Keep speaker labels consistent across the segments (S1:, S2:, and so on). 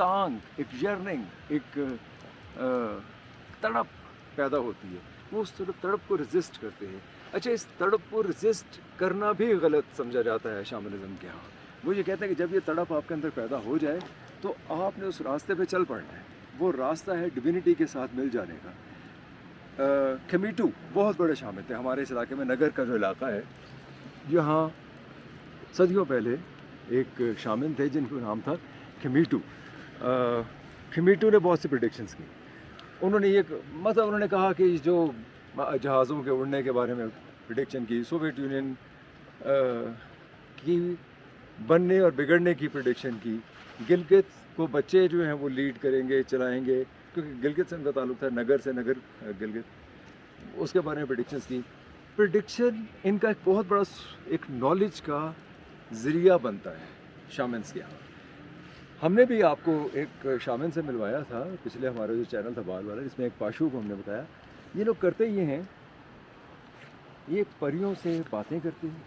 S1: تانگ, ایک yearning, ایک تڑپ پیدا ہوتی ہے, وہ اس تڑپ کو رزسٹ کرتے ہیں. اچھا, اس تڑپ کو رزسٹ کرنا بھی غلط سمجھا جاتا ہے شامنزم کے ہاں. وہ یہ کہتے ہیں کہ جب یہ تڑپ آپ کے اندر پیدا ہو جائے تو آپ نے اس راستے پہ چل پڑنا ہے. وہ راستہ ہے ڈیوینٹی کے ساتھ مل جانے کا. کھمیٹو بہت بڑے شامل تھے ہمارے اس علاقے میں. نگر کا جو علاقہ ہے, یہاں صدیوں پہلے ایک شامل تھے جن کا نام تھا کھمیٹو. کھمیٹو نے بہت سی پریڈکشنز کی. انہوں نے انہوں نے کہا کہ جو جہازوں کے اڑنے کے بارے میں پریڈکشن کی, سوویت یونین کی بننے اور بگڑنے کی پریڈکشن کی, گلگت کو بچے جو ہیں وہ لیڈ کریں گے, چلائیں گے, کیونکہ گلگت سے ان کا تعلق تھا, نگر سے, نگر گلگت, اس کے بارے میں پریڈکشنز کی. پریڈکشن ان کا ایک بہت بڑا ایک نالج کا ذریعہ بنتا ہے شامنس کے یہاں. ہم نے بھی آپ کو ایک شامن سے ملوایا تھا پچھلے ہمارا جو چینل تھا بال والا, جس میں ایک پاشو کو ہم نے بتایا. یہ لوگ کرتے یہ ہیں, یہ پریوں سے باتیں کرتے ہیں,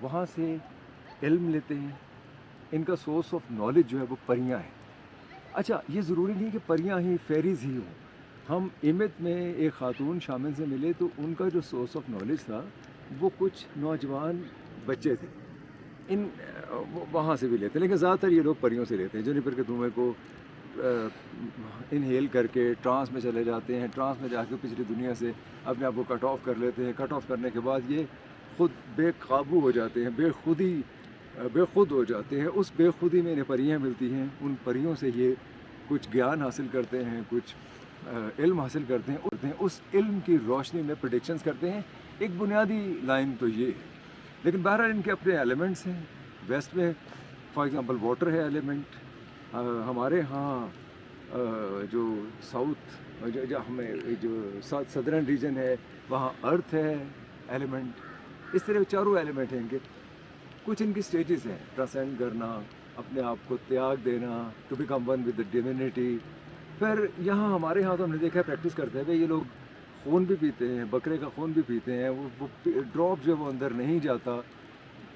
S1: وہاں سے علم لیتے ہیں. ان کا سورس آف نالج جو ہے وہ پریاں ہیں. اچھا, یہ ضروری نہیں کہ پریاں ہی, فیریز ہی ہوں. ہم ایمت میں ایک خاتون شامل سے ملے تو ان کا جو سورس آف نالج تھا وہ کچھ نوجوان بچے تھے. وہاں سے بھی لیتے ہیں, لیکن زیادہ تر یہ لوگ پریوں سے لیتے ہیں. جونیپر کے دھوئیں کو انہیل کر کے ٹرانس میں چلے جاتے ہیں, ٹرانس میں جا کے پچھلی دنیا سے اپنے آپ کو کٹ آف کر لیتے ہیں. کٹ آف کرنے کے بعد یہ خود بے قابو ہو جاتے ہیں, بے خود ہو جاتے ہیں. اس بے خودی میں انہیں پریاں ملتی ہیں. ان پریوں سے یہ کچھ گیان حاصل کرتے ہیں, کچھ علم حاصل کرتے ہیں. اس علم کی روشنی میں پریڈکشنز کرتے ہیں. ایک بنیادی لائن تو یہ ہے. لیکن بہرحال ان کے اپنے ایلیمنٹس ہیں. ویسٹ میں فار ایگزامپل واٹر ہے ایلیمنٹ. ہمارے ہاں جو ساؤتھ ہمیں جو سدرن ریجن ہے وہاں ارتھ ہے ایلیمنٹ. اس طرح چاروں ایلیمنٹ ہیں ان کے. کچھ ان کی سٹیجز ہیں, ٹرانسینڈ کرنا, اپنے آپ کو تیاگ دینا, to become one with the divinity. پھر یہاں ہمارے ہاں تو ہم نے دیکھا ہے پریکٹس کرتے ہیں, یہ لوگ خون بھی پیتے ہیں, بکرے کا خون بھی پیتے ہیں. وہ ڈراپ جو وہ اندر نہیں جاتا.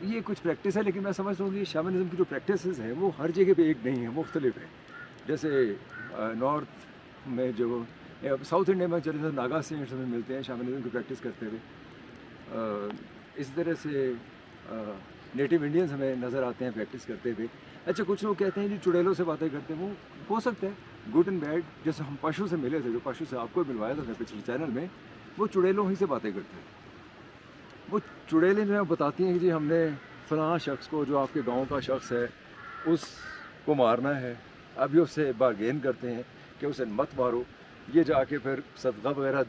S1: یہ کچھ پریکٹس ہے, لیکن میں سمجھتا ہوں کہ شامنزم کی جو پریکٹسز ہیں وہ ہر جگہ پہ ایک نہیں ہیں, مختلف ہیں. جیسے نارتھ میں جو ساؤتھ انڈیا میں چلے تو ناگا سینٹس میں ملتے ہیں شامنزم کی پریکٹس کرتے ہوئے. اس طرح سے نیٹو انڈینز ہمیں نظر آتے ہیں پریکٹس کرتے ہوئے. اچھا, کچھ لوگ کہتے ہیں جی چڑیلوں سے باتیں کرتے ہیں. وہ ہو سکتا ہے, گڈ اینڈ بیڈ. جیسے ہم پشو سے ملے تھے, جو پشو سے آپ کو ملوایا تھا پچھلے چینل میں, وہ چڑیلوں ہی سے باتیں کرتے ہیں. وہ چڑیلیں جو ہیں بتاتی ہیں کہ جی ہم نے فلاں شخص کو, جو آپ کے گاؤں کا شخص ہے, اس کو مارنا ہے. ابھی اس سے بارگین کرتے ہیں کہ اسے مت مارو. یہ جا کے پھر صدقہ وغیرہ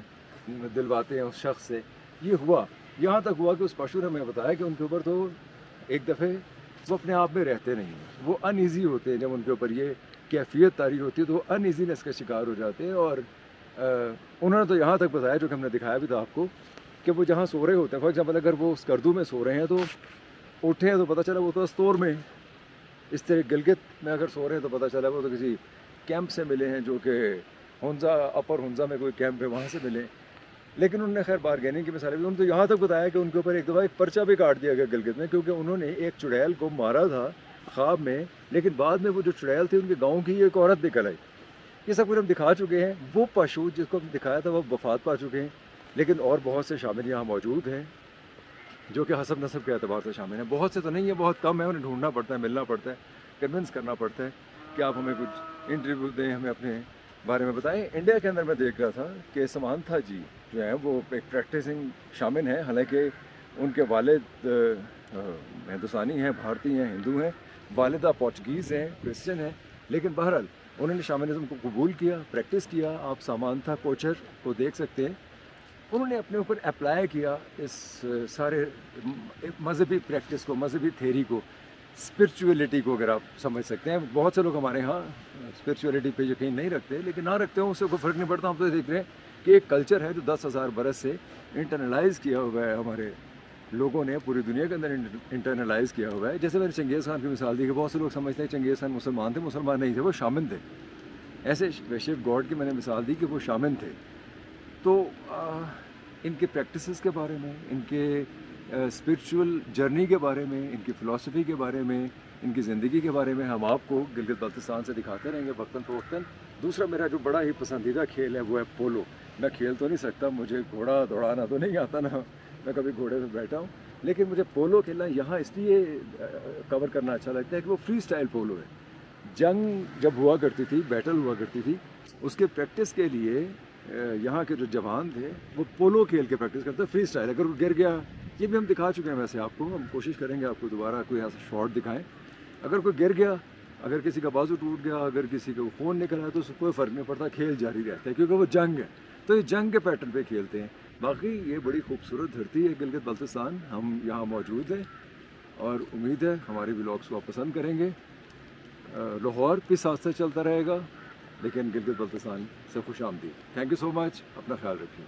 S1: دلواتے ہیں اس شخص سے. یہ ہوا, یہاں تک ہوا کہ اس پشو نے ہمیں بتایا کہ ان کے اوپر تو ایک دفعہ وہ اپنے آپ میں رہتے نہیں ہیں, وہ ان ایزی ہوتے ہیں. جب ان کے اوپر یہ کیفیت طاری ہوتی ہے تو وہ ان ایزینس کا شکار ہو جاتے ہیں. اور انہوں نے تو یہاں تک بتایا, جو کہ ہم نے دکھایا بھی تھا آپ کو, کہ وہ جہاں سو رہے ہوتے ہیں, فار ایگزامپل اگر وہ اس کردو میں سو رہے ہیں تو اٹھے تو پتہ چلا وہ تو استور میں. اس طرح گلگت میں اگر سو رہے ہیں تو پتہ چلا وہ تو کسی کیمپ سے ملے ہیں, جو کہ ہنزا, اپر ہنزا میں کوئی کیمپ ہے, وہاں سے ملے. لیکن انہوں نے خیر بارگیننگ کی مثالیں بھی. انہوں نے تو یہاں تک بتایا کہ ان کے اوپر ایک دفعہ ایک پرچہ بھی کاٹ دیا گیا گلگت میں, کیونکہ انہوں نے ایک چڑیل کو مارا تھا خواب میں, لیکن بعد میں وہ جو چڑیل تھی ان کے گاؤں کی ایک عورت نکل آئی. یہ سب کچھ ہم دکھا چکے ہیں. وہ پشو جس کو ہم دکھایا تھا وہ وفات پا چکے ہیں, لیکن اور بہت سے شامل یہاں موجود ہیں جو کہ حسب نسب کے اعتبار سے شامل ہیں. بہت سے تو نہیں ہے, بہت کم ہے. انہیں ڈھونڈنا پڑتا ہے, ملنا پڑتا ہے, کنونس کرنا پڑتا ہے کہ آپ ہمیں کچھ انٹرویو دیں, ہمیں اپنے بارے میں بتائیں. انڈیا کے اندر میں دیکھ رہا تھا کہ سمانتھا جی جو ہیں وہ ایک پریکٹسنگ شامل ہیں, حالانکہ ان کے والد ہندوستانی ہیں, بھارتی ہیں, ہندو ہیں, والدہ پورچگیز ہیں, کرسچن ہیں. لیکن بہرحال انہوں نے شامنزم کو قبول کیا, پریکٹس کیا. آپ سامانتھا کوچر کو دیکھ سکتے ہیں. انہوں نے اپنے اوپر اپلائی کیا اس سارے مذہبی پریکٹس کو, مذہبی تھیری کو, اسپرچولیٹی کو, اگر آپ سمجھ سکتے ہیں. بہت سے لوگ ہمارے ہاں اسپرچولیٹی پہ یقین نہیں رکھتے, لیکن نہ رکھتے ہوں اس سے کوئی فرق نہیں پڑتا. ہم تو دیکھ رہے ہیں کہ ایک کلچر ہے جو 10,000 برس سے انٹرنلائز کیا ہوا ہے, ہمارے لوگوں نے پوری دنیا کے اندر انٹرنلائز کیا ہوا ہے. جیسے میں نے چنگیز خان کی مثال دی کہ بہت سے لوگ سمجھتے ہیں چنگیز خان مسلمان تھے. مسلمان نہیں تھے, وہ شامن تھے. ایسے شیو گاڈ کی میں نے مثال دی کہ وہ شامن تھے. تو ان کے پریکٹسز کے بارے میں, ان کے اسپرچول جرنی کے بارے میں, ان کی فلاسفی کے بارے میں, ان کی زندگی کے بارے میں ہم آپ کو گلگت بلتستان سے دکھاتے رہیں گے وقتاً فوقتاً۔ دوسرا میرا جو بڑا ہی پسندیدہ کھیل ہے وہ ہے پولو۔ میں کھیل تو نہیں سکتا، مجھے گھوڑا دوڑانا تو نہیں آتا، نا میں کبھی گھوڑے پہ بیٹھا ہوں، لیکن مجھے پولو کھیلنا یہاں اس لیے کور کرنا اچھا لگتا ہے کہ وہ فری سٹائل پولو ہے۔ جنگ جب ہوا کرتی تھی، بیٹل ہوا کرتی تھی، اس کے پریکٹس کے لیے یہاں کے جو جوان تھے وہ پولو کھیل کے پریکٹس کرتے فری سٹائل۔ اگر وہ گر گیا، یہ بھی ہم دکھا چکے ہیں ویسے آپ کو، ہم کوشش کریں گے آپ کو دوبارہ کوئی ایسا شاٹ دکھائیں۔ اگر کوئی گر گیا، اگر کسی کا بازو ٹوٹ گیا، اگر کسی کا خون نکل آیا، تو اس کو کوئی فرق نہیں پڑتا، کھیل جاری رہتا ہے کیونکہ وہ جنگ ہے، تو یہ جنگ کے پیٹرن پہ کھیلتے ہیں۔ باقی یہ بڑی خوبصورت دھرتی ہے گلگت بلتستان، ہم یہاں موجود ہیں اور امید ہے ہمارے ولاگس کو آپ پسند کریں گے۔ لاہور بھی ساتھ ساتھ چلتا رہے گا، لیکن گلگت بلتستان سے خوش آمدید۔ تھینک یو سو مچ، اپنا خیال رکھیے۔